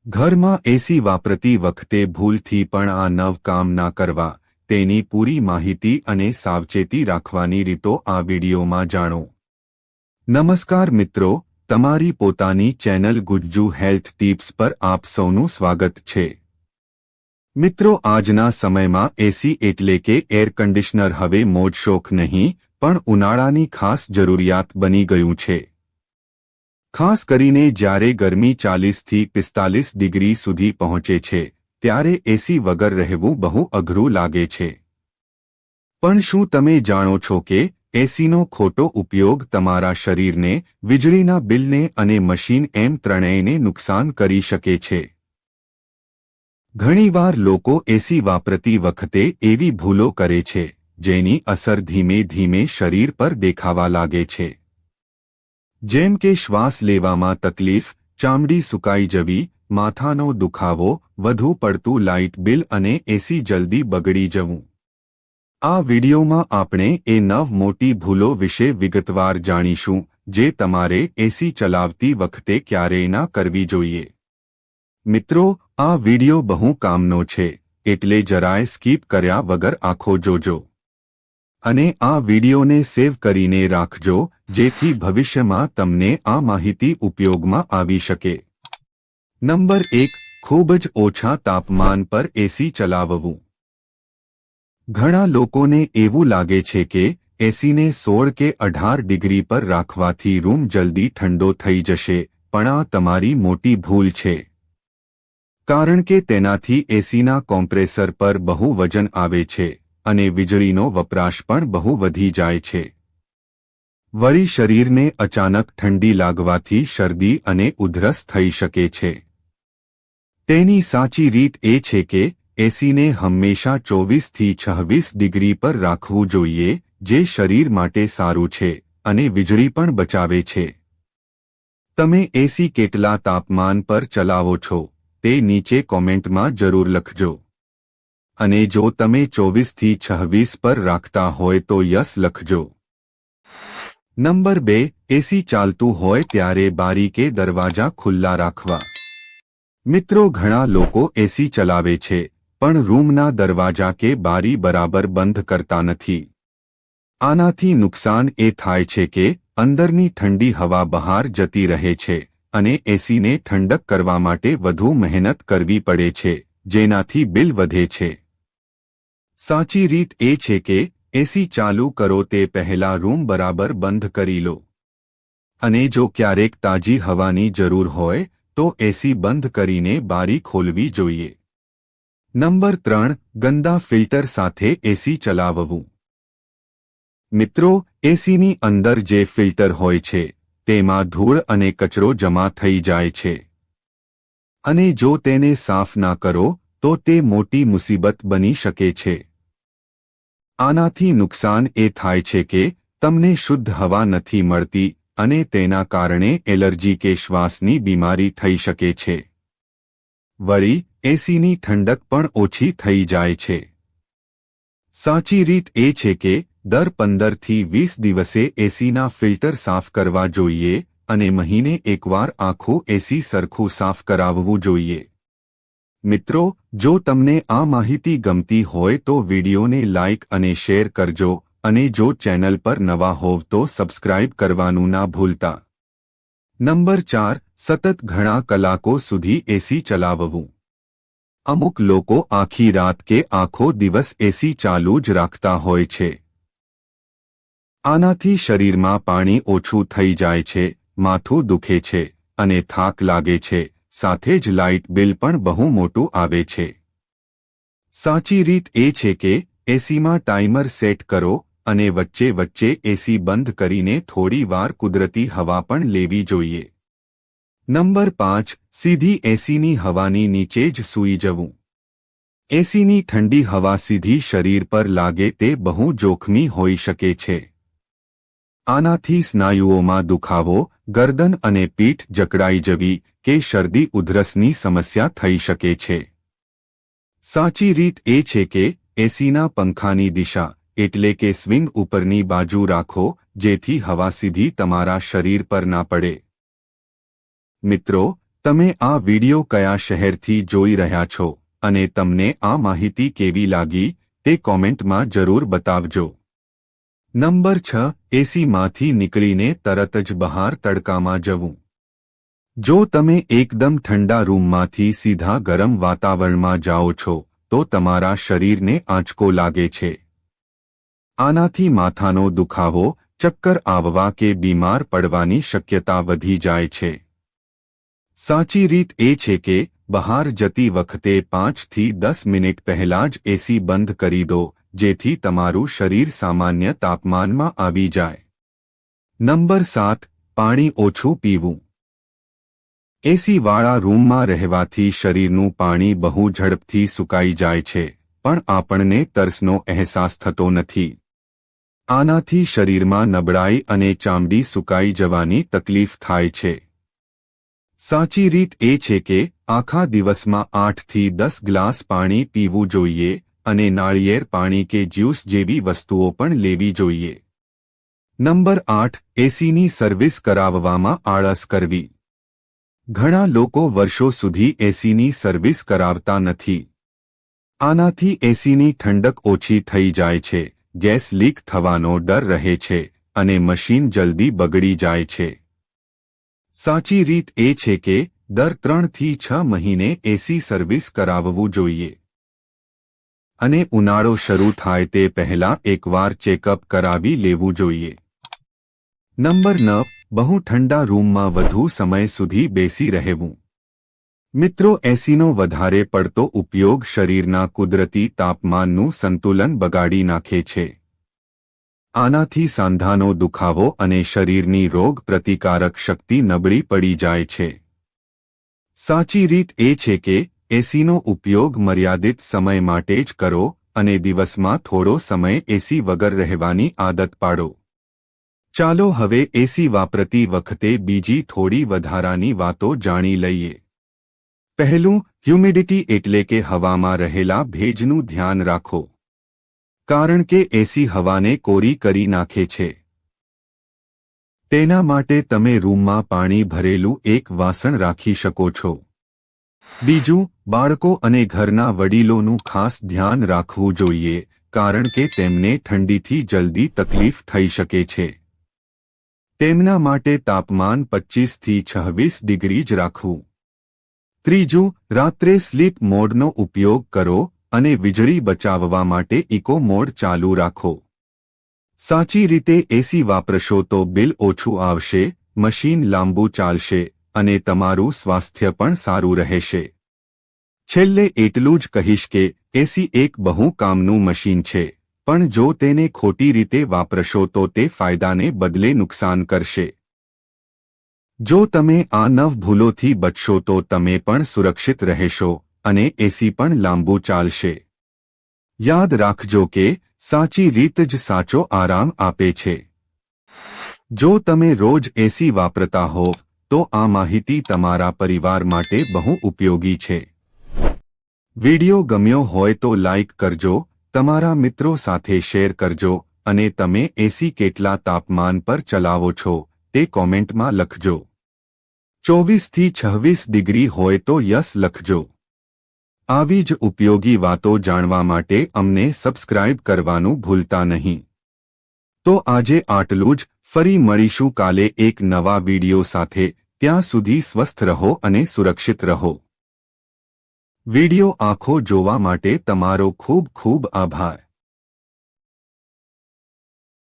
ઘરમાં એસી વાપરતી વખતે ભૂલથી પણ આ નવ કામ ના કરવા તેની પૂરી માહિતી અને સાવચેતી રાખવાની રીતો આ વિડીયોમાં જાણો। નમસ્કાર મિત્રો, તમારી પોતાની ચેનલ ગુજ્જુ હેલ્થ ટિપ્સ પર આપ સૌનું સ્વાગત છે। મિત્રો, આજના સમયમાં એસી એટલે કે એર કન્ડિશનર હવે મોજશોખ નહીં પણ ઉનાળાની ખાસ જરૂરિયાત બની ગયું છે। ખાસ કરીને જ્યારે ગરમી 40 થી 45 ડિગ્રી સુધી પહોંચે છે ત્યારે એસી વગર રહેવું બહુ અઘરું લાગે છે। પણ શું તમે જાણો છો કે એસીનો ખોટો ઉપયોગ તમારા શરીરને, વીજળીના બિલને અને મશીન એમ ત્રણેયને નુકસાન કરી શકે છે? ઘણીવાર લોકો એસી વાપરતી વખતે એવી ભૂલો કરે છે જેની અસર ધીમે ધીમે શરીર પર દેખાવા લાગે છે, જેમ કે શ્વાસ લેવામાં તકલીફ, ચામડી સુકાઈ જવી, માથાનો દુખાવો, વધુ પડતું લાઇટ બિલ અને એસી જલ્દી બગડી જવું। આ વિડીયોમાં આપણે એ 9 મોટી ભૂલો વિશે વિગતવાર જાણીશું જે તમારે એસી ચલાવતી વખતે ક્યારેય ના કરવી જોઈએ। મિત્રો, આ વિડીયો બહુ કામનો છે એટલે જરાય સ્કીપ કર્યા વગર આખો જોજો અને આ વિડીયોને સેવ કરીને રાખજો જેથી ભવિષ્યમાં તમને આ માહિતી ઉપયોગમાં આવી શકે। નંબર 1, ખૂબ જ ઓછા તાપમાન પર એસી ચલાવવું। ઘણા લોકોને એવું લાગે છે કે એસીને 16 કે 18 ડિગ્રી પર રાખવાથી રૂમ જલ્દી ઠંડો થઈ જશે, પણ આ તમારી મોટી ભૂલ છે, કારણ કે તેનાથી એસીના કોમ્પ્રેસર પર બહુ વજન આવે છે અને વીજળીનો વપરાશ પણ બહુ વધી જાય છે। વળી શરીરને અચાનક ઠંડી લાગવાથી શરદી અને ઉધરસ થઈ શકે છે। તેની સાચી રીત એ છે કે એસીને હંમેશા 24 થી 26 ડિગ્રી પર રાખવું જોઈએ, જે શરીર માટે સારું છે અને વીજળી પણ બચાવે છે। તમે એસી કેટલા તાપમાન પર ચલાવો છો તે નીચે કોમેન્ટમાં જરૂર લખજો અને જો તમે 24 થી 26 પર રાખતા હોય તો યસ લખજો। નંબર 2, એસી ચાલતું હોય ત્યારે બારી કે દરવાજા ખુલ્લા રાખવા। મિત્રો, ઘણા લોકો એસી ચલાવે છે પણ રૂમના દરવાજા કે બારી બરાબર બંધ કરતા નથી। આનાથી નુકસાન એ થાય છે કે અંદરની ઠંડી હવા બહાર જતી રહે છે અને એસીને ઠંડક કરવા માટે વધુ મહેનત કરવી પડે છે, જેનાથી બિલ વધે છે। સાચી રીત એ છે કે એસી ચાલુ કરો તે પહેલા રૂમ બરાબર બંધ કરી લો અને જો ક્યારેક તાજી હવાની જરૂર હોય તો એસી બંધ કરીને બારી ખોલવી જોઈએ। નંબર 3, ગંદા ફિલ્ટર સાથે એસી ચલાવવું। મિત્રો, એસીની અંદર જે ફિલ્ટર હોય છે તેમાં ધૂળ અને કચરો જમા થઈ જાય છે અને જો તેને સાફ ના કરો તો તે મોટી મુસીબત બની શકે છે। આનાથી નુકસાન એ થાય છે કે તમને શુદ્ધ હવા નથી મળતી અને તેના કારણે એલર્જી કે શ્વાસની બીમારી થઈ શકે છે। વળી એસીની ઠંડક પણ ઓછી થઈ જાય છે। સાચી રીત એ છે કે દર 15 થી 20 દિવસે એસીના ફિલ્ટર સાફ કરવા જોઈએ અને મહિને એકવાર આખું એસી સરખું સાફ કરાવવું જોઈએ। મિત્રો, જો તમને આ માહિતી ગમતી હોય તો વિડીયોને લાઇક અને શેર કરજો અને જો ચેનલ પર નવા હોવ તો સબસ્ક્રાઇબ કરવાનું ના ભૂલતા। નંબર 4, સતત ઘણા કલાકો સુધી એસી ચલાવવું। અમુક લોકો આખી રાત કે આખો દિવસ એસી ચાલુ જ રાખતા હોય છે। આનાથી શરીરમાં પાણી ઓછું થઈ જાય છે, માથું દુખે છે અને થાક લાગે છે, સાથે જ લાઇટ બિલ પણ બહુ મોટું આવે છે। સાચી રીત એ છે કે એસીમાં ટાઈમર સેટ કરો અને વચ્ચે વચ્ચે એસી બંધ કરીને થોડી વાર કુદરતી હવા પણ લેવી જોઈએ। નંબર 5, સીધી એસીની હવાની નીચે જ સૂઈ જવું। એસીની ઠંડી હવા સીધી શરીર પર લાગે તે બહુ જોખમી હોઈ શકે છે। આનાથી સ્નાયુઓમાં દુખાવો, ગરદન અને પીઠ જકડાઈ જવી કે શરદી ઉધરસની સમસ્યા થઈ શકે છે। સાચી રીત એ છે કે એસીના પંખાની દિશા એટલે કે સ્વિંગ ઉપરની બાજુ રાખો જેથી હવા સીધી તમારા શરીર પર ના પડે। મિત્રો, તમે આ વિડિયો કયા શહેરથી જોઈ રહ્યા છો અને તમને આ માહિતી કેવી લાગી તે કોમેન્ટમાં જરૂર બતાવજો. નંબર 6. એસીમાંથી નીકળીને તરત જ બહાર તડકામાં જવું. જો તમે એકદમ ઠંડા રૂમમાંથી સીધા ગરમ વાતાવરણમાં જાઓ છો તો તમારા શરીરને આંચકો લાગે છે. આનાથી માથાનો દુખાવો, ચક્કર આવવા કે બીમાર પડવાની શક્યતા વધી જાય છે. સાચી રીત એ છે કે બહાર જતી વખતે 5 થી 10 મિનિટ પહેલાં જ એસી બંધ કરી દો, જેથી તમારું શરીર સામાન્ય તાપમાનમાં આવી જાય. નંબર 7. પાણી ઓછું પીવું. એસીવાળા રૂમમાં રહેવાથી શરીરનું પાણી બહુ ઝડપથી સુકાઈ જાય છે, પણ આપણને તરસનો અહેસાસ થતો નથી. આનાથી શરીરમાં નબળાઈ અને ચામડી સુકાઈ જવાની તકલીફ થાય છે. સાચી રીત એ છે કે આખા દિવસમાં 8 થી 10 ગ્લાસ પાણી પીવું જોઈએ અને નાળિયેર પાણી કે જ્યુસ જેવી વસ્તુઓ પણ લેવી જોઈએ. નંબર 8. એસીની સર્વિસ કરાવવામાં આળસ કરવી. ઘણા લોકો વર્ષો સુધી એસીની સર્વિસ કરાવતા નથી. આનાથી એસીની ઠંડક ઓછી થઈ જાય છે, ગેસ લીક થવાનો ડર રહે છે અને મશીન જલ્દી બગડી જાય છે. સાચી રીત એ છે કે દર 3 થી 6 મહિને એસી સર્વિસ કરાવવું જોઈએ અને ઉનાળો શરૂ થાય તે પહેલાં એકવાર ચેકઅપ કરાવી લેવું જોઈએ. નંબર 9. બહુ ઠંડા રૂમમાં વધુ સમય સુધી બેસી રહેવું. મિત્રો, એસીનો વધારે પડતો ઉપયોગ શરીરના કુદરતી તાપમાનનું સંતુલન બગાડી નાખે છે. આનાથી સાંધાનો દુખાવો અને શરીરની રોગ પ્રતિકારક શક્તિ નબળી પડી જાય છે. સાચી રીત એ છે કે એસીનો ઉપયોગ મર્યાદિત સમય માટે જ કરો અને દિવસમાં થોડો સમય એસી વગર રહેવાની આદત પાડો. ચાલો હવે એસી વાપરતી વખતે બીજી થોડી વધારાની વાતો જાણી લઈએ. પહેલું, હ્યુમિડિટી એટલે કે હવામાં રહેલા ભેજનું ધ્યાન રાખો, કારણ કે એસી હવાને કોરી કરી નાખે છે. તેના માટે તમે રૂમમાં પાણી ભરેલું એક વાસણ રાખી શકો છો. બીજું, બાળકો અને ઘરના વડીલોનું ખાસ ધ્યાન રાખવું જોઈએ, કારણ કે તેમને ઠંડીથી જલ્દી તકલીફ થઈ શકે છે. તેમના માટે તાપમાન 25 થી 26 ડિગ્રી જ રાખવું. ત્રીજું, રાત્રે સ્લીપ મોડનો ઉપયોગ કરો અને વીજળી બચાવવા માટે ઇકો મોડ ચાલુ રાખો. સાચી રીતે એસી વાપરશો તો બિલ ઓછું આવશે, મશીન લાંબુ ચાલશે અને તમારું સ્વાસ્થ્ય પણ સારું રહેશે. છેલ્લે એટલું જ કહીશ કે એસી એક બહુ કામનું મશીન છે, પણ જો તેને ખોટી રીતે વાપરશો તો તે ફાયદાને બદલે નુકસાન કરશે. જો તમે આ 9 ભૂલોથી બચશો તો તમે પણ સુરક્ષિત રહેશો અને એસી પણ લાંબુ ચાલશે. યાદ રાખજો કે સાચી રીત જ સાચો આરામ આપે છે. જો તમે રોજ એસી વાપરતા હોવ તો આ માહિતી તમારા પરિવાર માટે બહુ ઉપયોગી છે. વિડિયો ગમ્યો હોય તો લાઇક કરજો, તમારા મિત્રો સાથે શેર કરજો અને તમે એસી કેટલા તાપમાન પર ચલાવો છો તે કોમેન્ટમાં લખજો. 24 થી 26 ડિગ્રી હોય તો યસ લખજો. આવી જ ઉપયોગી વાતો જાણવા માટે અમને સબસ્ક્રાઇબ કરવાનું ભૂલતા નહીં. તો આજે આટલું જ. ફરી મળીશું કાલે એક નવા વિડિયો સાથે. ત્યાં સુધી સ્વસ્થ રહો અને સુરક્ષિત રહો. વિડિયો આખો જોવા માટે તમારો ખૂબ ખૂબ આભાર.